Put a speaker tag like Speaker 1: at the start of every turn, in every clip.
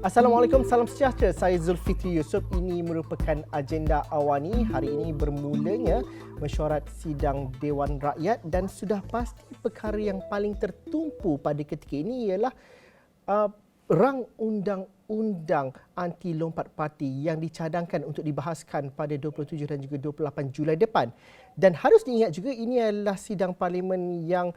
Speaker 1: Assalamualaikum, salam sejahtera. Saya Zulfikri Yusof. Ini merupakan agenda awani. Hari ini bermulanya mesyuarat sidang Dewan Rakyat dan sudah pasti perkara yang paling tertumpu pada ketika ini ialah rang undang-undang anti lompat parti yang dicadangkan untuk dibahaskan pada 27 dan juga 28 Julai depan. Dan harus diingat juga ini adalah sidang parlimen yang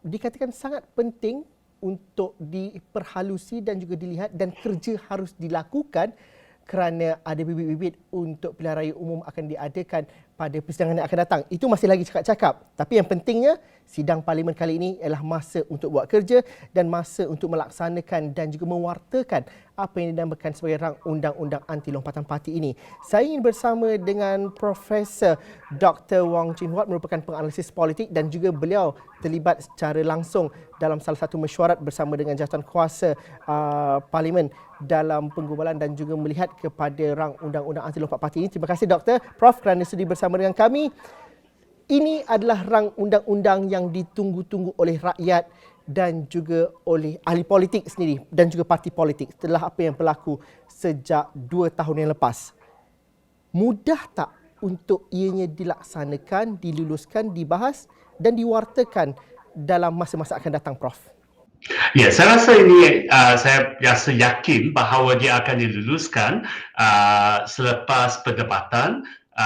Speaker 1: dikatakan sangat penting untuk diperhalusi dan juga dilihat, dan kerja harus dilakukan kerana ada bibit-bibit untuk pilihan raya umum akan diadakan pada persidangan yang akan datang. Itu masih lagi cakap-cakap. Tapi yang pentingnya, sidang parlimen kali ini ialah masa untuk buat kerja dan masa untuk melaksanakan dan juga mewartakan apa yang dinamakan sebagai rang undang-undang anti lompatan parti ini. Saya ingin bersama dengan Profesor Dr. Wong Chin Huat, merupakan penganalisis politik dan juga beliau terlibat secara langsung dalam salah satu mesyuarat bersama dengan jawatankuasa parlimen dalam penggubalan dan juga melihat kepada rang undang-undang anti lompat parti ini. Terima kasih Doktor Prof kerana sudi bersama dengan kami. Ini adalah rang undang-undang yang ditunggu-tunggu oleh rakyat dan juga oleh ahli politik sendiri dan juga parti politik setelah apa yang berlaku sejak 2 tahun yang lepas. Mudah tak untuk ianya dilaksanakan, diluluskan, dibahas dan diwartakan dalam masa-masa akan datang, Prof?
Speaker 2: Ya, saya rasa ini saya rasa yakin bahawa dia akan diluluskan selepas perdebatan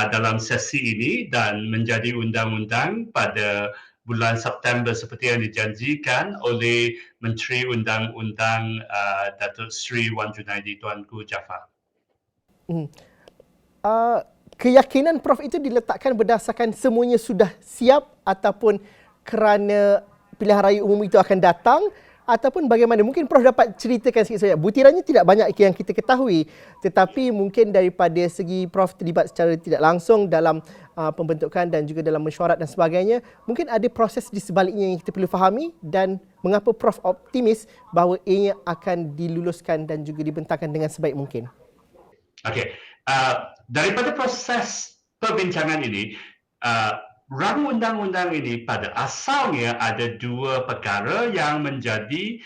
Speaker 2: dalam sesi ini dan menjadi undang-undang pada bulan September seperti yang dijanjikan oleh Menteri Undang-Undang Datuk Seri Wan Junaidi Tuanku Jaafar.
Speaker 1: Keyakinan Prof itu diletakkan berdasarkan semuanya sudah siap ataupun kerana pilihan raya umum itu akan datang, ataupun bagaimana? Mungkin Prof dapat ceritakan sikit saja. Butirannya tidak banyak yang kita ketahui, tetapi mungkin daripada segi Prof terlibat secara tidak langsung dalam pembentukan dan juga dalam mesyuarat dan sebagainya, mungkin ada proses di sebaliknya yang kita perlu fahami, dan mengapa Prof optimis bahawa ianya akan diluluskan dan juga dibentangkan dengan sebaik mungkin?
Speaker 2: Okey, daripada proses perbincangan ini, rang undang-undang ini pada asalnya ada dua perkara yang menjadi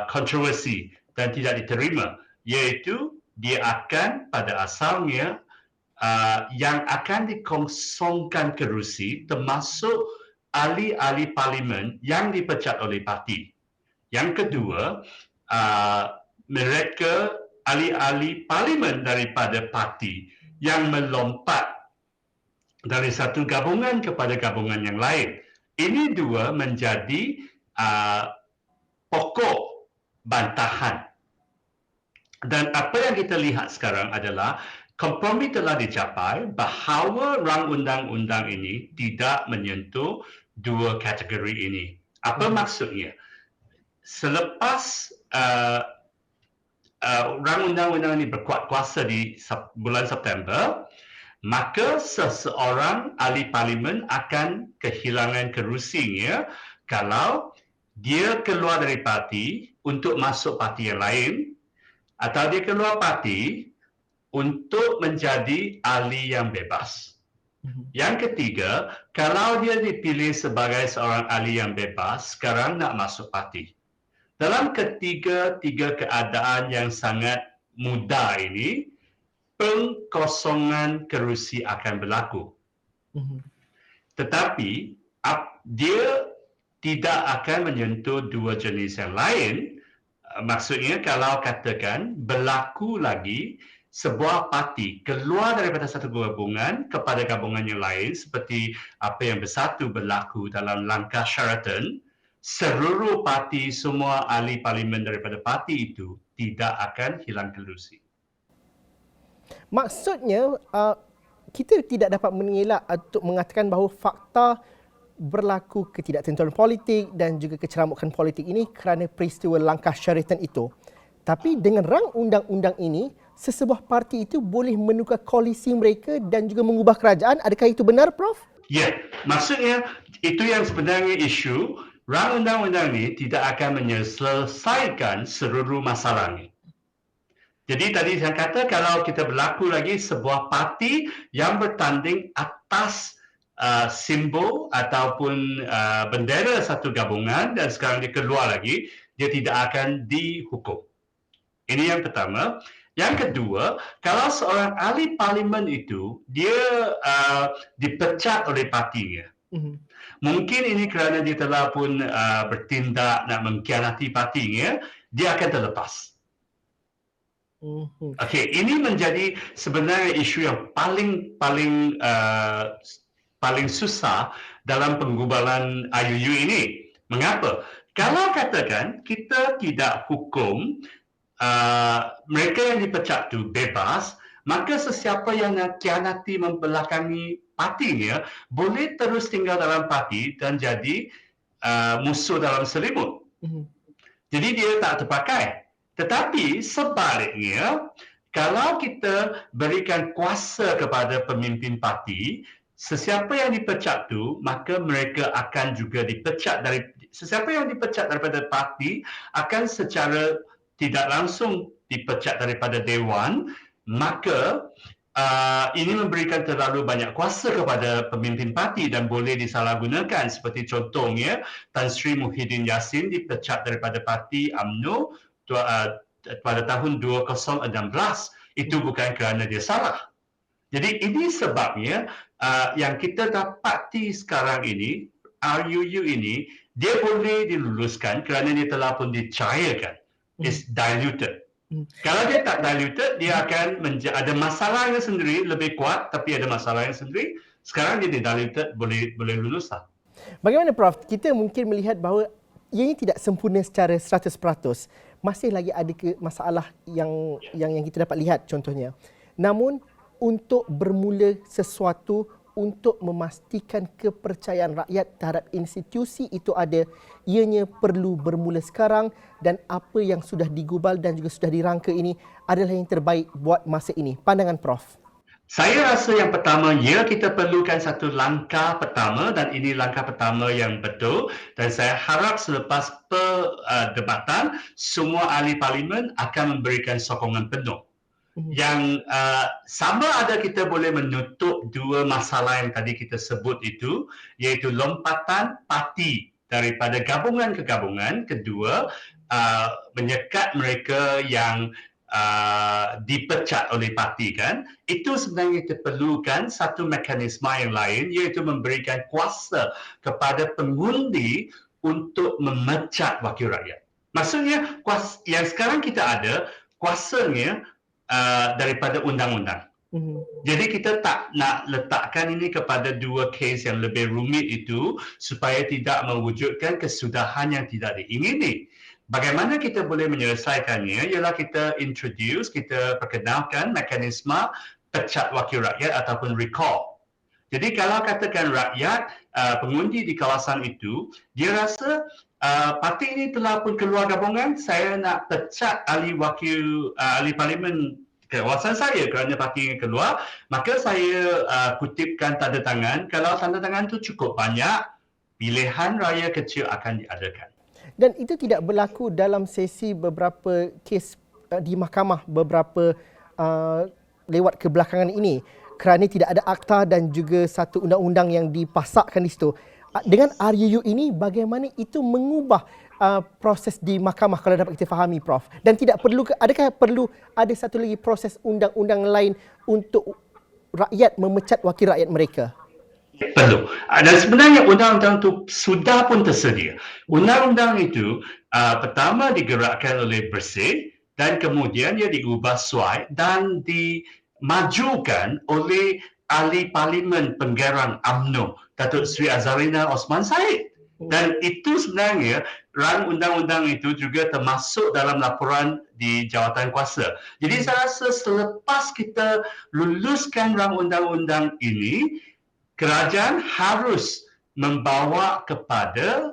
Speaker 2: kontroversi dan tidak diterima, iaitu dia akan pada asalnya yang akan dikosongkan kerusi termasuk ahli-ahli parlimen yang dipecat oleh parti. Yang kedua, mereka ahli-ahli parlimen daripada parti yang melompat dari satu gabungan kepada gabungan yang lain. Ini dua menjadi pokok bantahan. Dan apa yang kita lihat sekarang adalah kompromi telah dicapai bahawa rang undang-undang ini tidak menyentuh dua kategori ini. Apa maksudnya? Selepas rang undang-undang ini berkuat kuasa di bulan September, maka seseorang ahli parlimen akan kehilangan kerusinya kalau dia keluar dari parti untuk masuk parti yang lain, atau dia keluar parti untuk menjadi ahli yang bebas. Yang ketiga, kalau dia dipilih sebagai seorang ahli yang bebas, sekarang nak masuk parti. Dalam tiga keadaan yang sangat mudah ini, pengkosongan kerusi akan berlaku. Tetapi dia tidak akan menyentuh dua jenis yang lain. Maksudnya kalau katakan berlaku lagi sebuah parti keluar daripada satu gabungan kepada gabungan yang lain, seperti apa yang bersatu berlaku dalam langkah Sheraton, seluruh parti, semua ahli parlimen daripada parti itu tidak akan hilang kerusi.
Speaker 1: Maksudnya, kita tidak dapat mengelak untuk mengatakan bahawa fakta berlaku ketidaktentuan politik dan juga keceramukan politik ini kerana peristiwa langkah Sheraton itu. Tapi dengan rang undang-undang ini, sesebuah parti itu boleh menukar koalisi mereka dan juga mengubah kerajaan. Adakah itu benar, Prof?
Speaker 2: Ya, maksudnya itu yang sebenarnya isu. Rang undang-undang ini tidak akan menyelesaikan seluruh masalahnya. Jadi tadi saya kata kalau kita berlaku lagi sebuah parti yang bertanding atas simbol ataupun bendera satu gabungan dan sekarang dia keluar lagi, dia tidak akan dihukum. Ini yang pertama. Yang kedua, kalau seorang ahli parlimen itu dia dipecat oleh partinya. Mungkin ini kerana dia telah pun bertindak nak mengkhianati partinya, dia akan terlepas. Okey, ini menjadi sebenarnya isu yang paling susah dalam penggubalan IUU ini. Mengapa? Kalau katakan kita tidak hukum mereka yang dipecat tu bebas, maka sesiapa yang nak khianati membelakangi partinya boleh terus tinggal dalam parti dan jadi musuh dalam selimut. Jadi dia tak terpakai. Tetapi sebaliknya, kalau kita berikan kuasa kepada pemimpin parti, sesiapa yang dipecat tu, maka mereka akan juga dipecat sesiapa yang dipecat daripada parti akan secara tidak langsung dipecat daripada Dewan, maka ini memberikan terlalu banyak kuasa kepada pemimpin parti dan boleh disalahgunakan. Seperti contohnya, Tan Sri Muhyiddin Yassin dipecat daripada parti UMNO pada tahun 2016. Itu bukan kerana dia salah. Jadi ini sebabnya yang kita dapati sekarang ini, RUU ini, dia boleh diluluskan kerana dia telah pun dicairkan. It's diluted. Kalau dia tak diluted, dia akan ada masalahnya sendiri, lebih kuat, tapi ada masalahnya sendiri. Sekarang dia diluted, boleh lulus lah.
Speaker 1: Bagaimana Prof? Kita mungkin melihat bahawa ianya tidak sempurna secara 100%. Masih lagi ada masalah yang kita dapat lihat contohnya. Namun untuk bermula sesuatu, untuk memastikan kepercayaan rakyat terhadap institusi itu ada, ianya perlu bermula sekarang dan apa yang sudah digubal dan juga sudah dirangka ini adalah yang terbaik buat masa ini. Pandangan Prof.
Speaker 2: Saya rasa yang pertama, kita perlukan satu langkah pertama dan ini langkah pertama yang betul dan saya harap selepas perdebatan, semua ahli parlimen akan memberikan sokongan penuh. Yang sama ada kita boleh menutup dua masalah yang tadi kita sebut itu, iaitu lompatan parti daripada gabungan ke gabungan. Kedua, menyekat mereka yang dipecat oleh parti kan. Itu sebenarnya kita perlukan satu mekanisme yang lain, iaitu memberikan kuasa kepada pengundi untuk memecat wakil rakyat. Maksudnya, yang sekarang kita ada, kuasanya daripada undang-undang. Jadi kita tak nak letakkan ini kepada dua kes yang lebih rumit itu supaya tidak mewujudkan kesudahan yang tidak diingini. Bagaimana kita boleh menyelesaikannya ialah kita perkenalkan mekanisme pecat wakil rakyat ataupun recall. Jadi kalau katakan rakyat pengundi di kawasan itu, dia rasa parti ini telah pun keluar gabungan, saya nak pecat ahli parlimen kawasan saya kerana parti ini keluar, maka saya kutipkan tanda tangan. Kalau tanda tangan itu cukup banyak, pilihan raya kecil akan diadakan.
Speaker 1: Dan itu tidak berlaku dalam sesi beberapa kes di mahkamah beberapa lewat kebelakangan ini kerana tidak ada akta dan juga satu undang-undang yang dipasakkan di situ. Dengan RUU ini, bagaimana itu mengubah proses di mahkamah kalau dapat kita fahami, Prof? Dan adakah perlu ada satu lagi proses undang-undang lain untuk rakyat memecat wakil rakyat mereka?
Speaker 2: Perlu. Dan sebenarnya undang-undang itu sudah pun tersedia. Undang-undang itu pertama digerakkan oleh Bersih dan kemudian dia diubah suai dan dimajukan oleh ahli parlimen penggarang UMNO, Datuk Seri Azalina Osman Said. Dan itu sebenarnya rang undang-undang itu juga termasuk dalam laporan di jawatan kuasa. Jadi saya rasa selepas kita luluskan rang undang-undang ini, kerajaan harus membawa kepada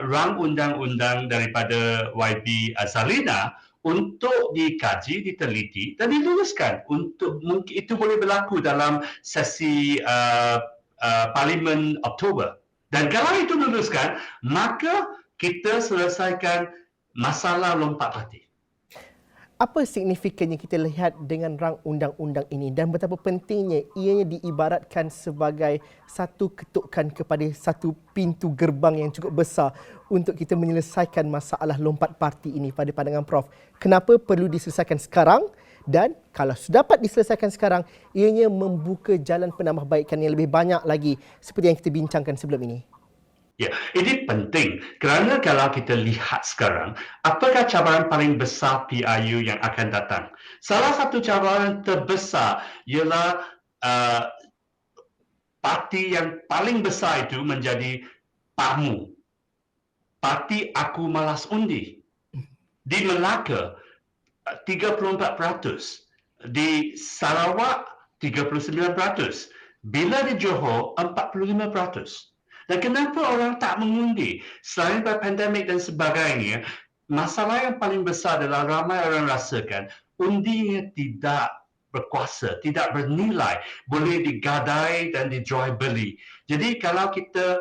Speaker 2: rang undang-undang daripada YB Azalina untuk dikaji, diteliti dan diluluskan. Mungkin itu boleh berlaku dalam sesi Parlimen Oktober. Dan kalau itu luluskan, maka kita selesaikan masalah lompat parti.
Speaker 1: Apa signifikannya kita lihat dengan rang undang-undang ini dan betapa pentingnya ianya diibaratkan sebagai satu ketukan kepada satu pintu gerbang yang cukup besar untuk kita menyelesaikan masalah lompat parti ini pada pandangan Prof. Kenapa perlu diselesaikan sekarang dan kalau sudah dapat diselesaikan sekarang, ianya membuka jalan penambahbaikan yang lebih banyak lagi seperti yang kita bincangkan sebelum ini.
Speaker 2: Ya, ini penting kerana kalau kita lihat sekarang, apakah cabaran paling besar PRU yang akan datang? Salah satu cabaran terbesar ialah parti yang paling besar itu menjadi PAMU. Parti Aku Malas Undi. Di Melaka, 34%. Di Sarawak, 39%. Bila di Johor, 45%. Dan kenapa orang tak mengundi? Selain pandemik dan sebagainya, masalah yang paling besar adalah ramai orang rasakan undinya tidak berkuasa, tidak bernilai, boleh digadai dan dijual beli. Jadi kalau kita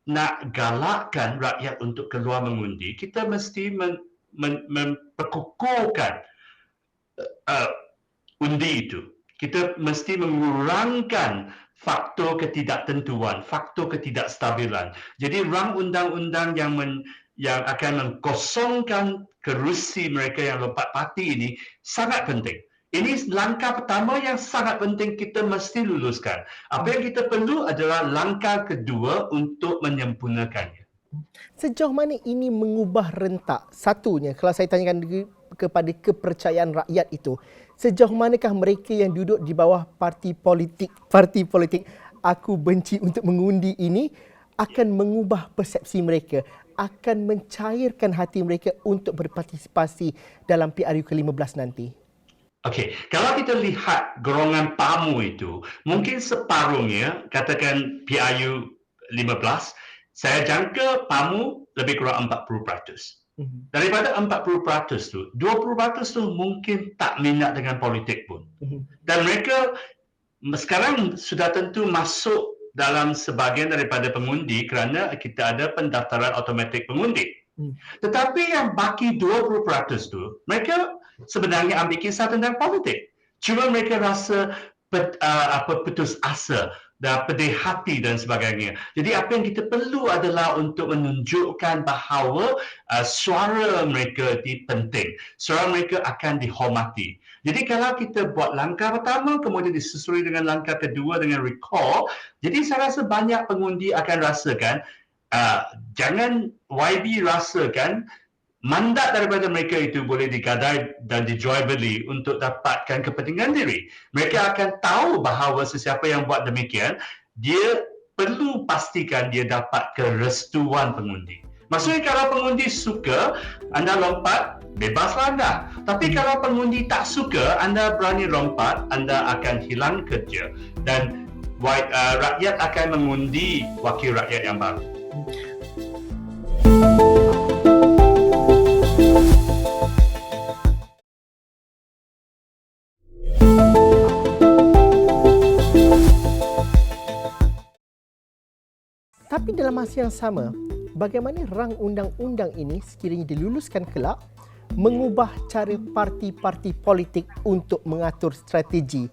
Speaker 2: nak galakkan rakyat untuk keluar mengundi, kita mesti memperkukuhkan undi itu. Kita mesti mengurangkan faktor ketidaktentuan, faktor ketidakstabilan. Jadi rang undang-undang yang akan mengkosongkan kerusi mereka yang lompat parti ini sangat penting. Ini langkah pertama yang sangat penting kita mesti luluskan. Apa yang kita perlu adalah langkah kedua untuk menyempurnakannya.
Speaker 1: Sejauh mana ini mengubah rentak? Satunya, kalau saya tanyakan kepada kepercayaan rakyat itu, sejauh manakah mereka yang duduk di bawah parti politik aku benci untuk mengundi ini akan mengubah persepsi mereka, akan mencairkan hati mereka untuk berpartisipasi dalam PRU ke-15 nanti?
Speaker 2: Okey, kalau kita lihat golongan PAMU itu, mungkin separuhnya, katakan PRU 15, saya jangka PAMU lebih kurang 40%. Daripada 40% tu, 20% tu mungkin tak minat dengan politik pun. Dan mereka sekarang sudah tentu masuk dalam sebahagian daripada pengundi kerana kita ada pendaftaran automatik pengundi. Tetapi yang baki 20% tu, mereka sebenarnya ambil kisah tentang politik. Cuma mereka rasa putus asa dan pedih hati dan sebagainya. Jadi apa yang kita perlu adalah untuk menunjukkan bahawa suara mereka itu penting. Suara mereka akan dihormati. Jadi kalau kita buat langkah pertama, kemudian disusuri dengan langkah kedua dengan recall, jadi saya rasa banyak pengundi akan rasakan, jangan YB rasakan mandat daripada mereka itu boleh digadai dan dijual beli untuk dapatkan kepentingan diri. Mereka akan tahu bahawa sesiapa yang buat demikian, dia perlu pastikan dia dapat kerestuan pengundi. Maksudnya kalau pengundi suka, anda lompat, bebaslah anda. Tapi kalau pengundi tak suka, anda berani lompat, anda akan hilang kerja. Dan rakyat akan mengundi wakil rakyat yang baru.
Speaker 1: Tapi dalam masa yang sama, bagaimana rang undang-undang ini sekiranya diluluskan kelak mengubah cara parti-parti politik untuk mengatur strategi?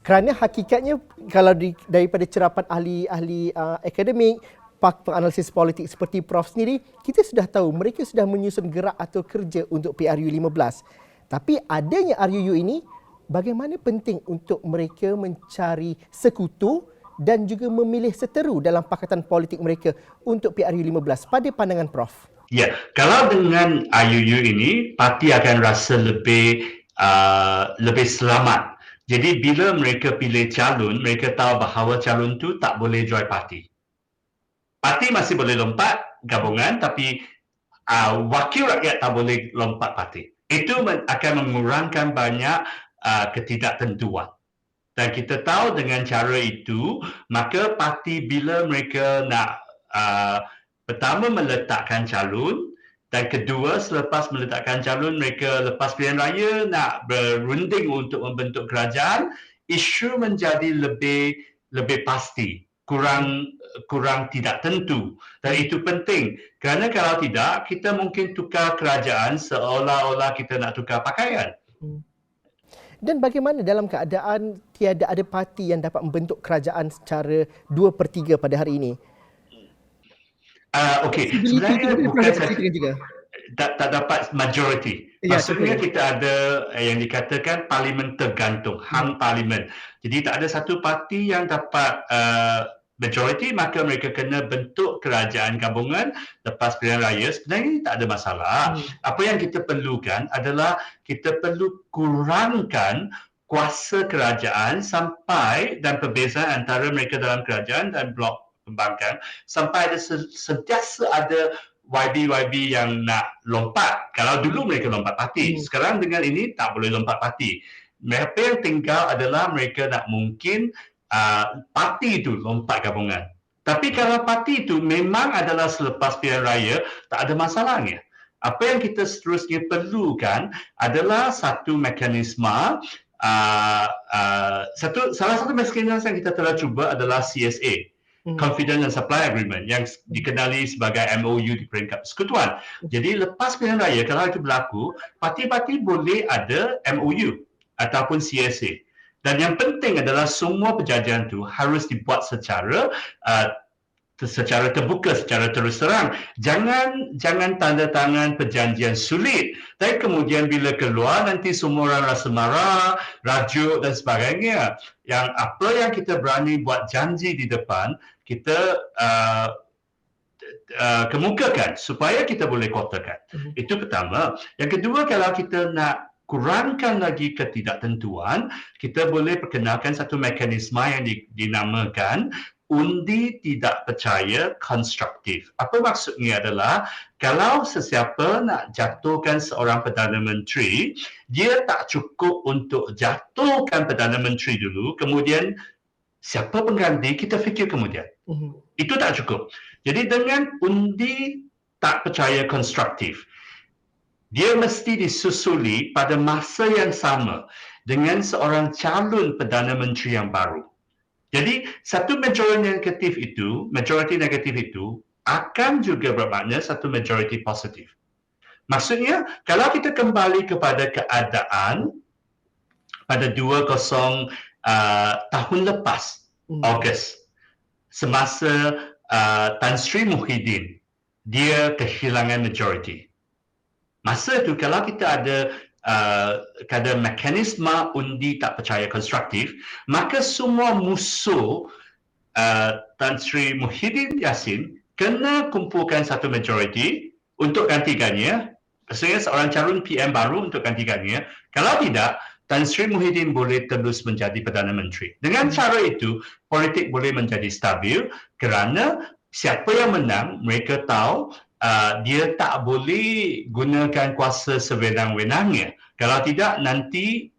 Speaker 1: Kerana hakikatnya kalau daripada cerapan ahli-ahli akademik, penganalisis politik seperti Prof sendiri, kita sudah tahu mereka sudah menyusun gerak atau kerja untuk PRU 15. Tapi adanya RUU ini, bagaimana penting untuk mereka mencari sekutu dan juga memilih seteru dalam pakatan politik mereka untuk PRU 15 pada pandangan Prof?
Speaker 2: Ya, kalau dengan RUU ini, parti akan rasa lebih selamat. Jadi bila mereka pilih calon, mereka tahu bahawa calon tu tak boleh jual parti. Parti masih boleh lompat gabungan, tapi wakil rakyat tak boleh lompat parti. Itu akan mengurangkan banyak ketidaktentuan. Dan kita tahu dengan cara itu, maka parti bila mereka nak pertama meletakkan calon, dan kedua selepas meletakkan calon, mereka lepas pilihan raya nak berunding untuk membentuk kerajaan, isu menjadi lebih pasti, kurang kurang tidak tentu. Dan itu penting. Kerana kalau tidak, kita mungkin tukar kerajaan seolah-olah kita nak tukar pakaian.
Speaker 1: Dan bagaimana dalam keadaan tiada ada parti yang dapat membentuk kerajaan secara 2/3 pada hari ini?
Speaker 2: Okey,
Speaker 1: Stability
Speaker 2: sebenarnya
Speaker 1: itu
Speaker 2: bukan
Speaker 1: perlu diperhatikan juga.
Speaker 2: tak dapat majority.
Speaker 1: Ya,
Speaker 2: Maksudnya
Speaker 1: betul.
Speaker 2: kita ada yang dikatakan parlimen tergantung, hang parlimen. Jadi tak ada satu parti yang dapat majority, maka mereka kena bentuk kerajaan gabungan lepas pilihan raya. Sebenarnya ini tak ada masalah. Apa yang kita perlukan adalah kita perlu kurangkan kuasa kerajaan sampai dan perbezaan antara mereka dalam kerajaan dan blok pembangkang sampai ada sentiasa ada YB yang nak lompat. Kalau dulu mereka lompat parti, sekarang dengan ini tak boleh lompat parti. Apa yang tinggal adalah mereka nak mungkin parti itu lompat gabungan. Tapi kalau parti itu memang adalah selepas pilihan raya, tak ada masalahnya. Apa yang kita seterusnya perlukan adalah satu mekanisme, salah satu mekanisme yang kita telah cuba adalah CSA. Confidence and Supply Agreement yang dikenali sebagai MOU di peringkat persekutuan. Jadi lepas pilihan raya, kalau itu berlaku, parti-parti boleh ada MOU ataupun CSA. Dan yang penting adalah semua perjanjian itu harus dibuat secara terbuka, secara terus terang. Jangan tanda tangan perjanjian sulit. Tapi kemudian bila keluar nanti semua orang rasa marah, rajuk dan sebagainya. Yang apa yang kita berani buat janji di depan, kita kemukakan supaya kita boleh kotakan. Itu pertama. Yang kedua, kalau kita nak kurangkan lagi ketidaktentuan, kita boleh perkenalkan satu mekanisme yang dinamakan undi tidak percaya konstruktif. Apa maksudnya adalah kalau sesiapa nak jatuhkan seorang Perdana Menteri, dia tak cukup untuk jatuhkan Perdana Menteri dulu, kemudian siapa pengganti kita fikir kemudian. Itu tak cukup. Jadi dengan undi tak percaya konstruktif, dia mesti disusuli pada masa yang sama dengan seorang calon Perdana Menteri yang baru. Jadi satu majoriti negatif itu akan juga bermakna satu majoriti positif. Maksudnya kalau kita kembali kepada keadaan pada 20 tahun lepas, Ogos, semasa Tan Sri Muhyiddin, dia kehilangan majoriti. Masa itu kalau kita ada mekanisme undi tak percaya konstruktif, maka semua musuh Tan Sri Muhyiddin Yassin kena kumpulkan satu majoriti untuk gantikannya. Maksudnya seorang calon PM baru untuk gantikannya. Kalau tidak, Tan Sri Muhyiddin boleh terus menjadi Perdana Menteri. Dengan cara itu, politik boleh menjadi stabil kerana siapa yang menang, mereka tahu dia tak boleh gunakan kuasa sewenang-wenangnya. Kalau tidak, nanti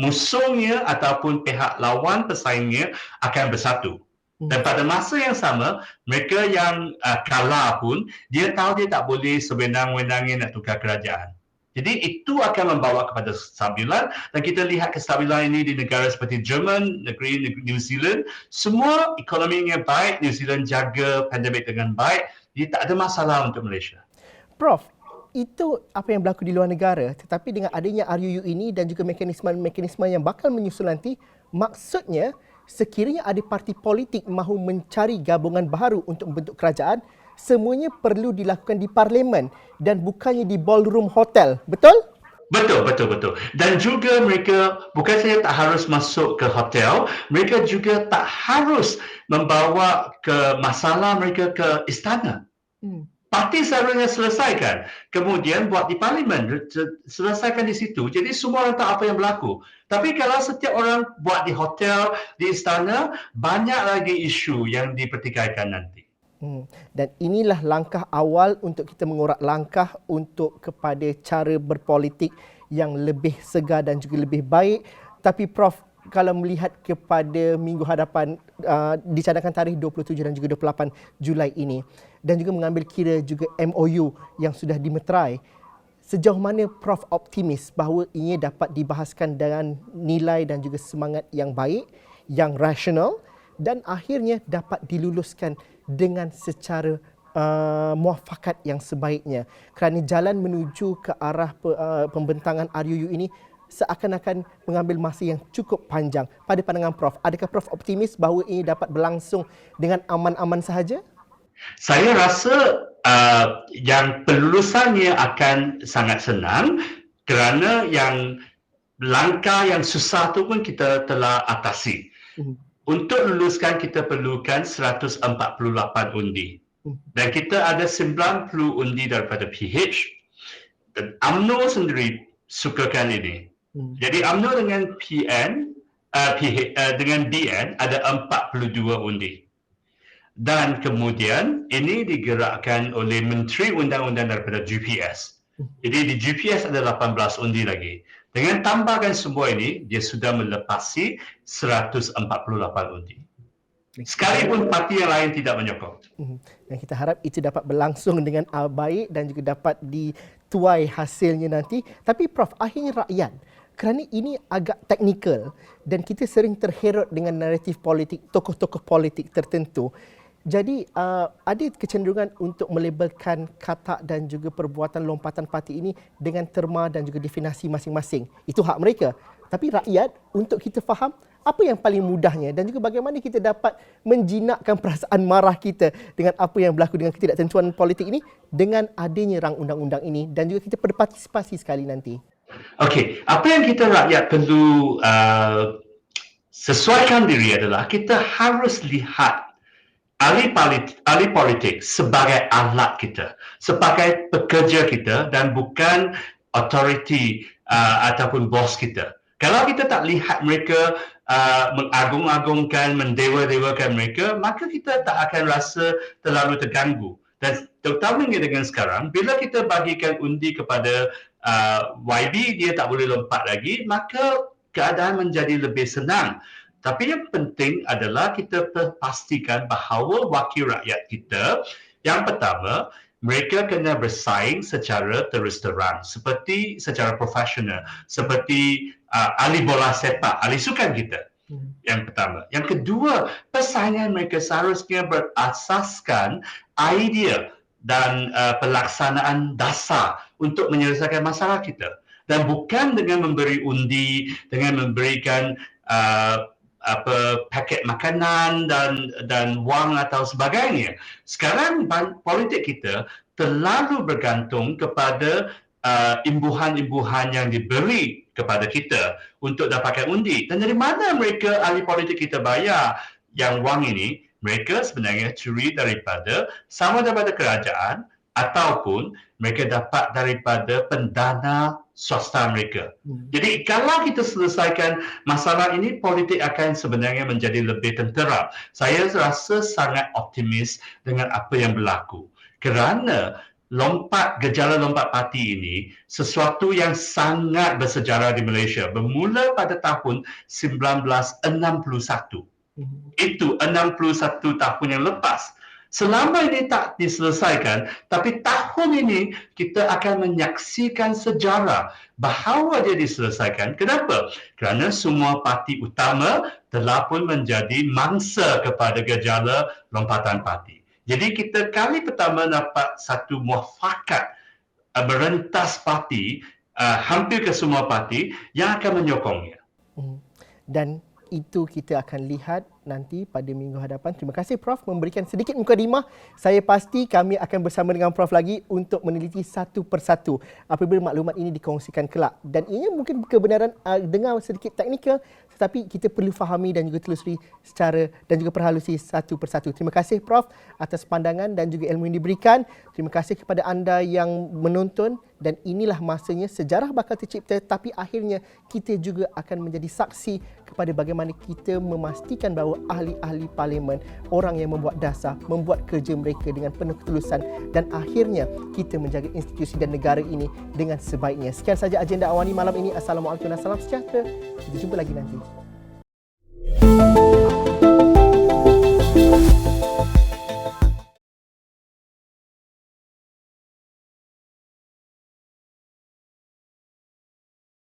Speaker 2: musuhnya ataupun pihak lawan pesaingnya akan bersatu. Dan pada masa yang sama, mereka yang kalah pun, dia tahu dia tak boleh sewenang-wenangnya nak tukar kerajaan. Jadi itu akan membawa kepada kestabilan dan kita lihat kestabilan ini di negara seperti Jerman, negeri New Zealand. Semua ekonominya baik, New Zealand jaga pandemik dengan baik. Jadi tak ada masalah untuk Malaysia.
Speaker 1: Prof, itu apa yang berlaku di luar negara, tetapi dengan adanya RUU ini dan juga mekanisme-mekanisme yang bakal menyusul nanti, maksudnya sekiranya ada parti politik mahu mencari gabungan baru untuk membentuk kerajaan, semuanya perlu dilakukan di parlimen dan bukannya di ballroom hotel. Betul?
Speaker 2: Betul. Dan juga mereka bukan saja tak harus masuk ke hotel, mereka juga tak harus membawa ke masalah mereka ke istana. Parti seharusnya selesaikan. Kemudian buat di parlimen, selesaikan di situ. Jadi semua orang tahu apa yang berlaku. Tapi kalau setiap orang buat di hotel, di istana, banyak lagi isu yang dipertikaikan nanti.
Speaker 1: Dan inilah langkah awal untuk kita mengorak langkah untuk kepada cara berpolitik yang lebih segar dan juga lebih baik. Tapi Prof, kalau melihat kepada minggu hadapan dicadangkan tarikh 27 dan juga 28 Julai ini dan juga mengambil kira juga MOU yang sudah dimeterai, sejauh mana Prof optimis bahawa ini dapat dibahaskan dengan nilai dan juga semangat yang baik, yang rasional dan akhirnya dapat diluluskan dengan secara muafakat yang sebaiknya, kerana jalan menuju ke arah pembentangan RUU ini seakan-akan mengambil masa yang cukup panjang. Pada pandangan Prof, adakah Prof optimis bahawa ini dapat berlangsung dengan aman-aman sahaja?
Speaker 2: Saya rasa yang pelulusannya akan sangat senang kerana yang langkah yang susah tu pun kita telah atasi. Untuk luluskan kita perlukan 148 undi. Dan kita ada 90 undi daripada PH. Dan UMNO sendiri sukakan ini. Jadi UMNO dengan dengan BN ada 42 undi. Dan kemudian ini digerakkan oleh Menteri Undang-Undang daripada GPS. Jadi di GPS ada 18 undi lagi. Dengan tambahkan semua ini, dia sudah melepasi 148 undi. Sekalipun parti yang lain tidak menyokong.
Speaker 1: Dan kita harap itu dapat berlangsung dengan baik dan juga dapat dituai hasilnya nanti. Tapi Prof, akhirnya rakyat, kerana ini agak teknikal dan kita sering terherut dengan naratif politik, tokoh-tokoh politik tertentu. Jadi ada kecenderungan untuk melabelkan kata dan juga perbuatan lompatan parti ini dengan terma dan juga definisi masing-masing. Itu hak mereka. Tapi rakyat, untuk kita faham apa yang paling mudahnya dan juga bagaimana kita dapat menjinakkan perasaan marah kita dengan apa yang berlaku dengan ketidaktentuan politik ini dengan adanya rang undang-undang ini dan juga kita berpartisipasi sekali nanti. Okey,
Speaker 2: apa yang kita rakyat perlu sesuaikan diri adalah kita harus lihat ahli politik sebagai alat kita, sebagai pekerja kita dan bukan authority ataupun bos kita. Kalau kita tak lihat mereka mengagung-agungkan, mendewa-dewakan mereka, maka kita tak akan rasa terlalu terganggu. Dan terutamanya dengan sekarang, bila kita bagikan undi kepada YB, dia tak boleh lompat lagi, maka keadaan menjadi lebih senang. Tapi yang penting adalah kita pastikan bahawa wakil rakyat kita, yang pertama, mereka kena bersaing secara terus terang, seperti secara profesional, seperti ahli bola sepak, ahli sukan kita. Yang pertama. Yang kedua, persaingan mereka seharusnya berasaskan idea dan pelaksanaan dasar untuk menyelesaikan masalah kita. Dan bukan dengan memberi undi, dengan memberikan paket makanan dan wang atau sebagainya. Sekarang politik kita terlalu bergantung kepada imbuhan-imbuhan yang diberi kepada kita untuk dapatkan undi. Dan dari mana mereka ahli politik kita bayar yang wang ini? Mereka sebenarnya curi sama daripada kerajaan ataupun mereka dapat daripada pendana swasta mereka. Jadi kalau kita selesaikan masalah ini, politik akan sebenarnya menjadi lebih tentera. Saya rasa sangat optimis dengan apa yang berlaku. Kerana gejala lompat parti ini sesuatu yang sangat bersejarah di Malaysia. Bermula pada tahun 1961. Itu 61 tahun yang lepas. Selama ini tak diselesaikan, tapi tahun ini kita akan menyaksikan sejarah bahawa dia diselesaikan. Kenapa? Kerana semua parti utama telah pun menjadi mangsa kepada gejala lompatan parti. Jadi kita kali pertama dapat satu muafakat merentas parti, hampir ke semua parti yang akan menyokongnya.
Speaker 1: Dan itu kita akan lihat nanti pada minggu hadapan. Terima kasih Prof memberikan sedikit mukadimah. Saya pasti kami akan bersama dengan Prof lagi untuk meneliti satu persatu apabila maklumat ini dikongsikan kelak. Dan ini mungkin kebenaran dengar sedikit teknikal, tetapi kita perlu fahami dan juga telusuri secara dan juga perhalusi satu persatu. Terima kasih Prof atas pandangan dan juga ilmu yang diberikan. Terima kasih kepada anda yang menonton dan inilah masanya sejarah bakal tercipta, tapi akhirnya kita juga akan menjadi saksi kepada bagaimana kita memastikan bahawa ahli-ahli parlimen, orang yang membuat dasar, membuat kerja mereka dengan penuh ketulusan dan akhirnya kita menjaga institusi dan negara ini dengan sebaiknya. Sekian saja agenda Awani malam ini. Assalamualaikum dan salam sejahtera. Kita jumpa lagi nanti.